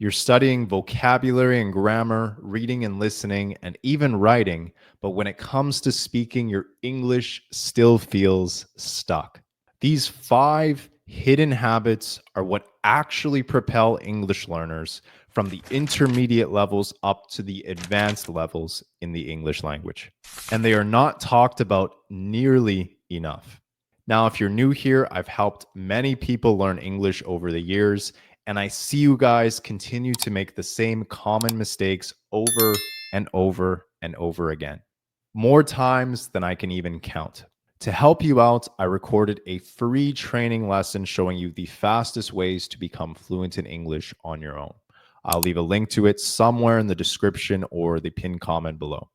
You're studying vocabulary and grammar, reading and listening, and even writing, but when it comes to speaking, your English still feels stuck. These 5 hidden habits are what actually propel English learners from the intermediate levels up to the advanced levels in the English language. And they are not talked about nearly enough. Now, if you're new here, I've helped many people learn English over the years, and I see you guys continue to make the same common mistakes over and over and over again, more times than I can even count. To help you out, I recorded a free training lesson showing you the fastest ways to become fluent in English on your own. I'll leave a link to it somewhere in the description or the pinned comment below.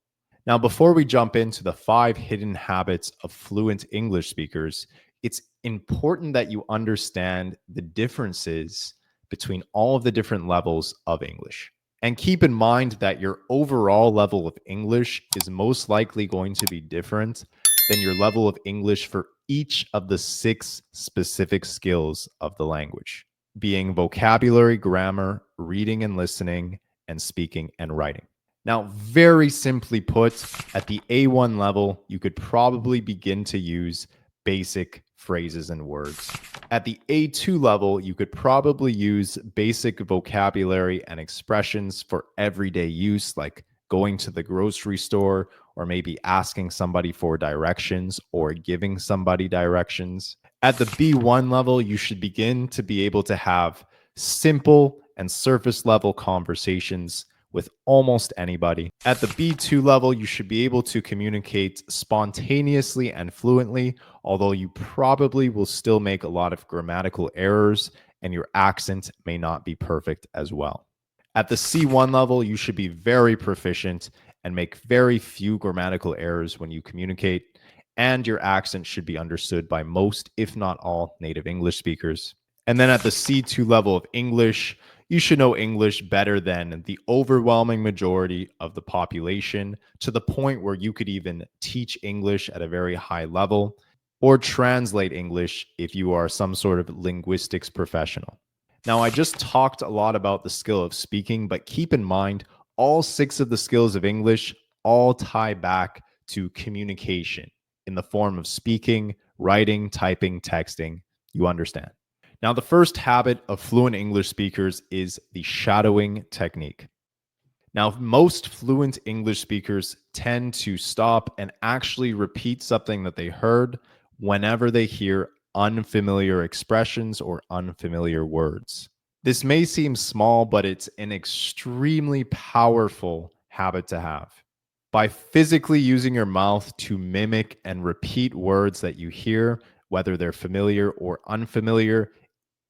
Now, before we jump into the 5 hidden habits of fluent English speakers, it's important that you understand the differences between all of the different levels of English. And keep in mind that your overall level of English is most likely going to be different than your level of English for each of the 6 specific skills of the language, being vocabulary, grammar, reading and listening, and speaking and writing. Now, very simply put, at the A1 level, you could probably begin to use basic phrases and words. At the A2 level, you could probably use basic vocabulary and expressions for everyday use, like going to the grocery store, or maybe asking somebody for directions or giving somebody directions. At the B1 level, you should begin to be able to have simple and surface level conversations with almost anybody. At the B2 level, you should be able to communicate spontaneously and fluently, although you probably will still make a lot of grammatical errors and your accent may not be perfect as well. At the C1 level, you should be very proficient and make very few grammatical errors when you communicate, and your accent should be understood by most, if not all, native English speakers. And then at the C2 level of English, you should know English better than the overwhelming majority of the population, to the point where you could even teach English at a very high level or translate English if you are some sort of linguistics professional. Now, I just talked a lot about the skill of speaking, but keep in mind, all 6 of the skills of English all tie back to communication in the form of speaking, writing, typing, texting. You understand. Now, the first habit of fluent English speakers is the shadowing technique. Now, most fluent English speakers tend to stop and actually repeat something that they heard whenever they hear unfamiliar expressions or unfamiliar words. This may seem small, but it's an extremely powerful habit to have. By physically using your mouth to mimic and repeat words that you hear, whether they're familiar or unfamiliar,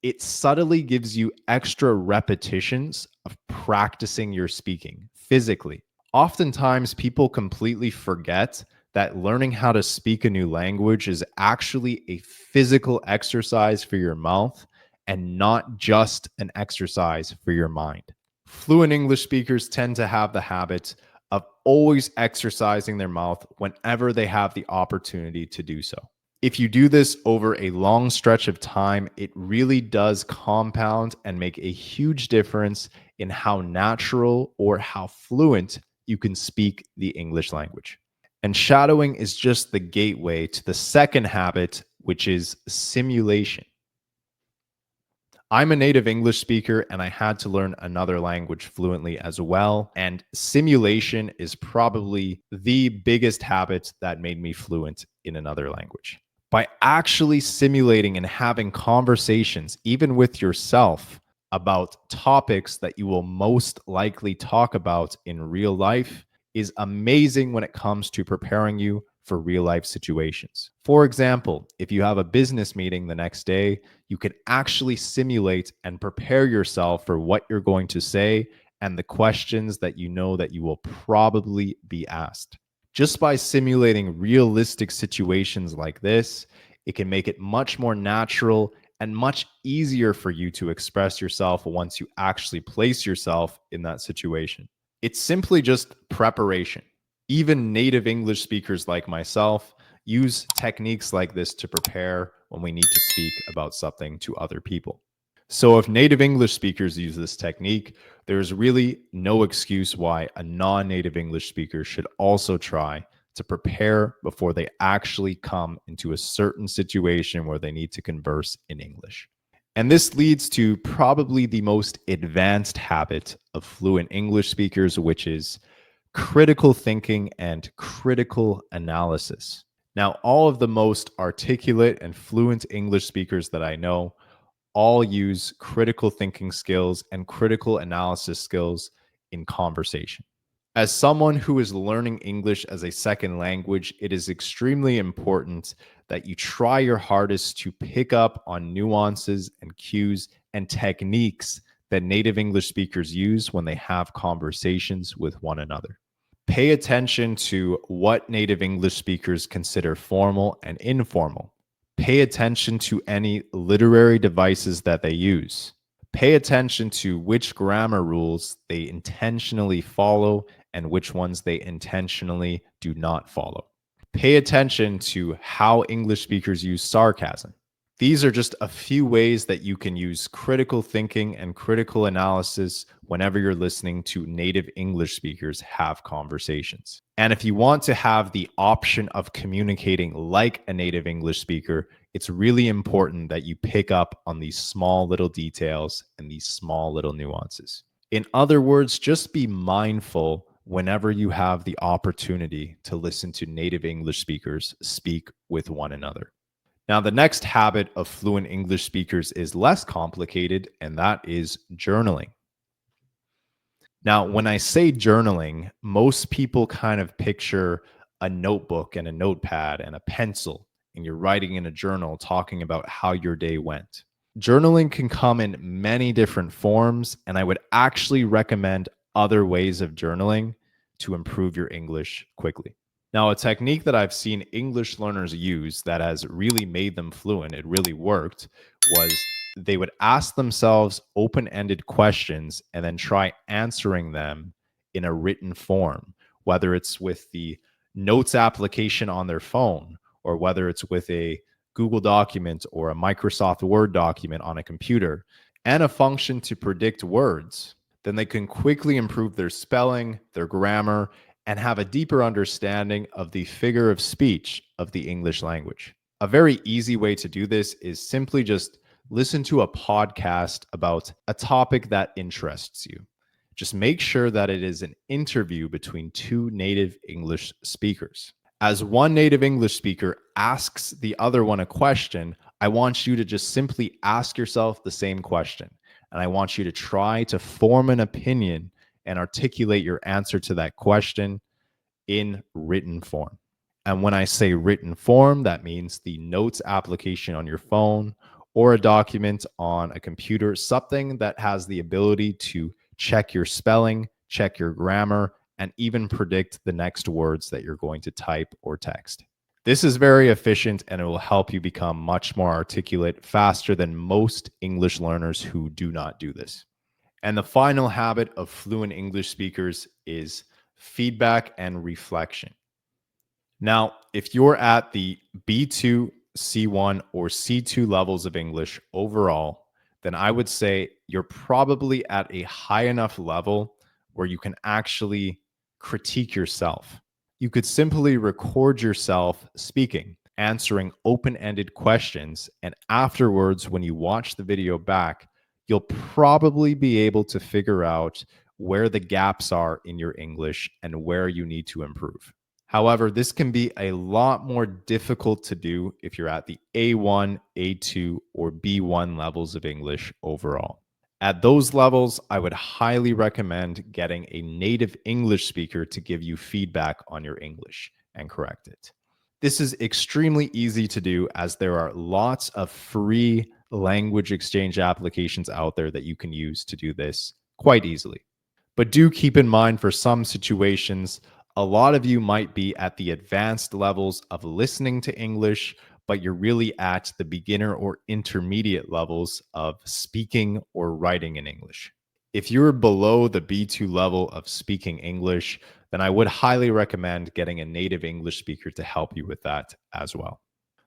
it subtly gives you extra repetitions of practicing your speaking physically. Oftentimes, people completely forget that learning how to speak a new language is actually a physical exercise for your mouth and not just an exercise for your mind. Fluent English speakers tend to have the habit of always exercising their mouth whenever they have the opportunity to do so. If you do this over a long stretch of time, it really does compound and make a huge difference in how natural or how fluent you can speak the English language. And shadowing is just the gateway to the second habit, which is simulation. I'm a native English speaker and I had to learn another language fluently as well. And simulation is probably the biggest habit that made me fluent in another language. By actually simulating and having conversations, even with yourself, about topics that you will most likely talk about in real life is amazing when it comes to preparing you for real life situations. For example, if you have a business meeting the next day, you can actually simulate and prepare yourself for what you're going to say and the questions that you know that you will probably be asked. Just by simulating realistic situations like this, it can make it much more natural and much easier for you to express yourself once you actually place yourself in that situation. It's simply just preparation. Even native English speakers like myself use techniques like this to prepare when we need to speak about something to other people. So, if native English speakers use this technique, there's really no excuse why a non native English speaker should also try to prepare before they actually come into a certain situation where they need to converse in English. And this leads to probably the most advanced habit of fluent English speakers, which is critical thinking and critical analysis. Now, all of the most articulate and fluent English speakers that I know all use critical thinking skills and critical analysis skills in conversation. As someone who is learning English as a second language, it is extremely important that you try your hardest to pick up on nuances and cues and techniques that native English speakers use when they have conversations with one another. Pay attention to what native English speakers consider formal and informal. Pay attention to any literary devices that they use. Pay attention to which grammar rules they intentionally follow and which ones they intentionally do not follow. Pay attention to how English speakers use sarcasm. These are just a few ways that you can use critical thinking and critical analysis whenever you're listening to native English speakers have conversations. And if you want to have the option of communicating like a native English speaker, it's really important that you pick up on these small little details and these small little nuances. In other words, just be mindful whenever you have the opportunity to listen to native English speakers speak with one another. Now, the next habit of fluent English speakers is less complicated, and that is journaling. Now, when I say journaling, most people kind of picture a notebook and a notepad and a pencil, and you're writing in a journal talking about how your day went. Journaling can come in many different forms, and I would actually recommend other ways of journaling to improve your English quickly. Now, a technique that I've seen English learners use that has really made them fluent, it really worked, was they would ask themselves open ended questions and then try answering them in a written form, whether it's with the notes application on their phone or whether it's with a Google document or a Microsoft Word document on a computer, and a function to predict words. Then they can quickly improve their spelling, their grammar, and have a deeper understanding of the figure of speech of the English language. A very easy way to do this is simply just listen to a podcast about a topic that interests you. Just make sure that it is an interview between two native English speakers. As one native English speaker asks the other one a question, I want you to just simply ask yourself the same question. And I want you to try to form an opinion and articulate your answer to that question in written form. And when I say written form, that means the notes application on your phone or a document on a computer, something that has the ability to check your spelling, check your grammar, and even predict the next words that you're going to type or text. This is very efficient and it will help you become much more articulate faster than most English learners who do not do this. And the final habit of fluent English speakers is feedback and reflection. Now, if you're at the B2, C1, or C2 levels of English overall, then I would say you're probably at a high enough level where you can actually critique yourself. You could simply record yourself speaking, answering open ended questions, and afterwards, when you watch the video back, you'll probably be able to figure out where the gaps are in your English and where you need to improve. However, this can be a lot more difficult to do if you're at the A1, A2, or B1 levels of English overall. At those levels, I would highly recommend getting a native English speaker to give you feedback on your English and correct it. This is extremely easy to do as there are lots of free language exchange applications out there that you can use to do this quite easily. But do keep in mind for some situations, a lot of you might be at the advanced levels of listening to English, but you're really at the beginner or intermediate levels of speaking or writing in English. If you're below the B2 level of speaking English, then I would highly recommend getting a native English speaker to help you with that as well.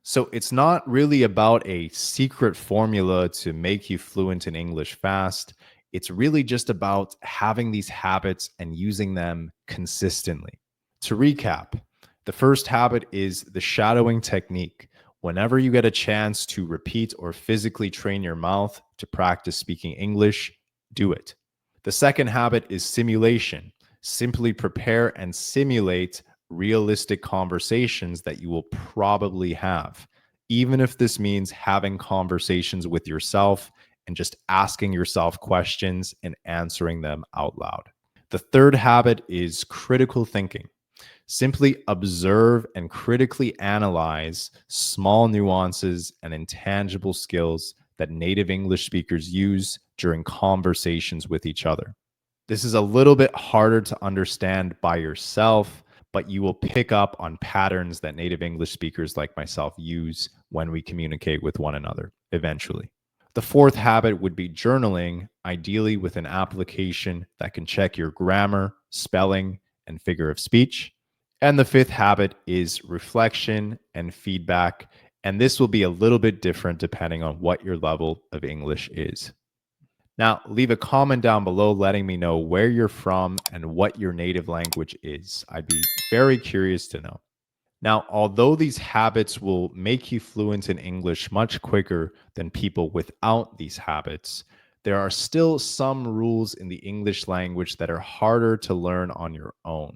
So it's not really about a secret formula to make you fluent in English fast. It's really just about having these habits and using them consistently. To recap, the first habit is the shadowing technique. Whenever you get a chance to repeat or physically train your mouth to practice speaking English, do it. The second habit is simulation. Simply prepare and simulate realistic conversations that you will probably have, even if this means having conversations with yourself and just asking yourself questions and answering them out loud. The third habit is critical thinking. Simply observe and critically analyze small nuances and intangible skills that native English speakers use during conversations with each other. This is a little bit harder to understand by yourself, but you will pick up on patterns that native English speakers like myself use when we communicate with one another eventually. The fourth habit would be journaling, ideally with an application that can check your grammar, spelling, and figure of speech. And the fifth habit is reflection and feedback. And this will be a little bit different depending on what your level of English is. Now, leave a comment down below letting me know where you're from and what your native language is. I'd be very curious to know. Now, although these habits will make you fluent in English much quicker than people without these habits, there are still some rules in the English language that are harder to learn on your own,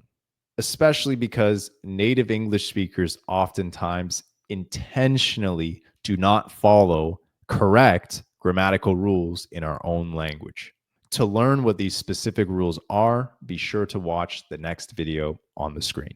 especially because native English speakers oftentimes intentionally do not follow correct grammatical rules in our own language. To learn what these specific rules are, be sure to watch the next video on the screen.